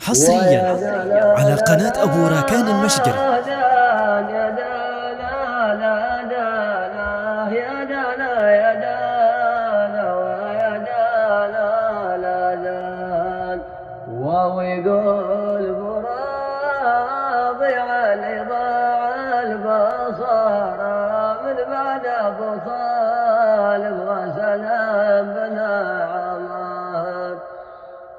حصريا على قناة أبو راكان المشقري. ويقول براضي علي ضاع البصر من بعد ابو طالب وسلام بنا عمار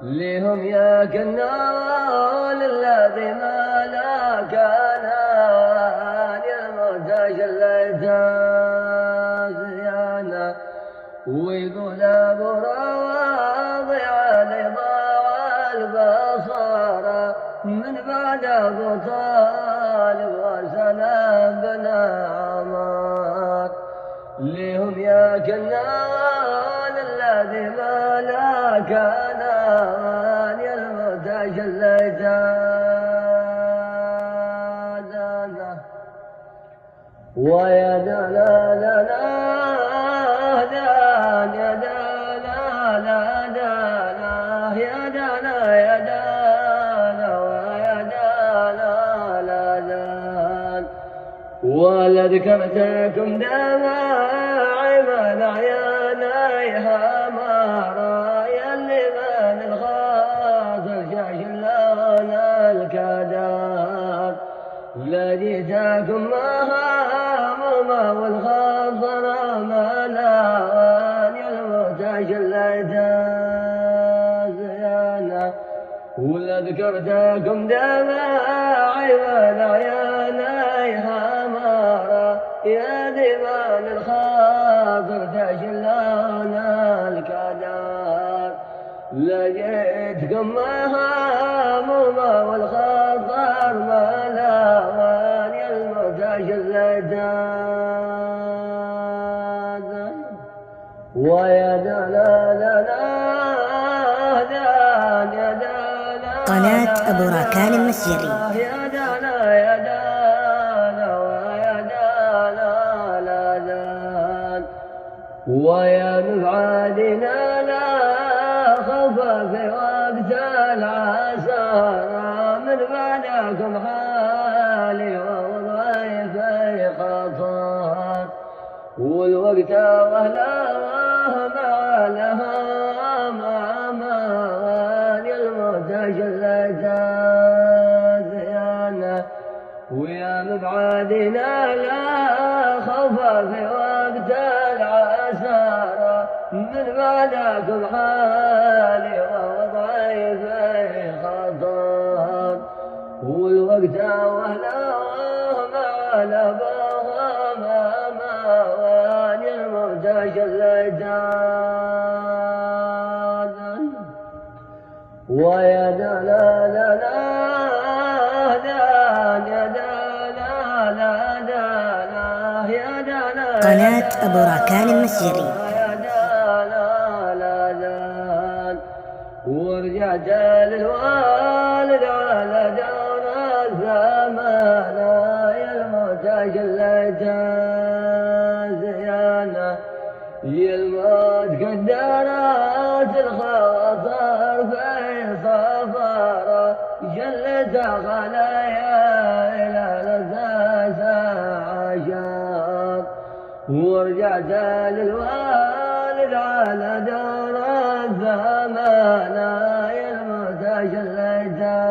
لهم يا كنال الذي ما لا كان المرتج الليتان ويقول ابو راضي علي ضاع البصر من بعد ابو طالب وسلام بنا عمار لهم يا كنان الذي ما لا كان المرتج الليتان ويا دلا لا لا دان يا دلا لا دانا يا دانا يا دانا ويا دانا لا دان ولا ذكرتكم دماعي من عيانيها مرا يلي من الخاطر شاش اللون الكدار لقيتكم مهامومة والخاطر ملان المرتج الليتان ولا ذكرتكم دماعي من عيانيها يا ديوان الخاطر تجلون الكدار لقيتكم مهامومة والخاطر ملاوان يا المرتج الليتان ويا دلالنا دان يا دلالنا قناة أبو راكان المسجري. يا دانا يا دانا ويا دانا لا دان ويا مبعادنا لا خوف في وقت العسارى من بعدكم حالي وضيفي خطر والوقت واهله مع الهام امان المرتج الليتان ويا مبعادنا لا خوف في وقت العسارى من بعدكم حالي ووضعي في خطر والوقت واهله مع الابهام امان المرتج الليتان ويا دلالنا دان يا دلالا دانا يا دانا قناة أبو راكان المسجري. يا دلالا دان ورجعت للوالد على دون الزمان يا المرتج الليتان زيانه يا الموت قدرت الخاطر في صفارة جلت خلايا إلى لذاذ عشاق ورجعت للوالد على دور الزمان يا المرتج الليتان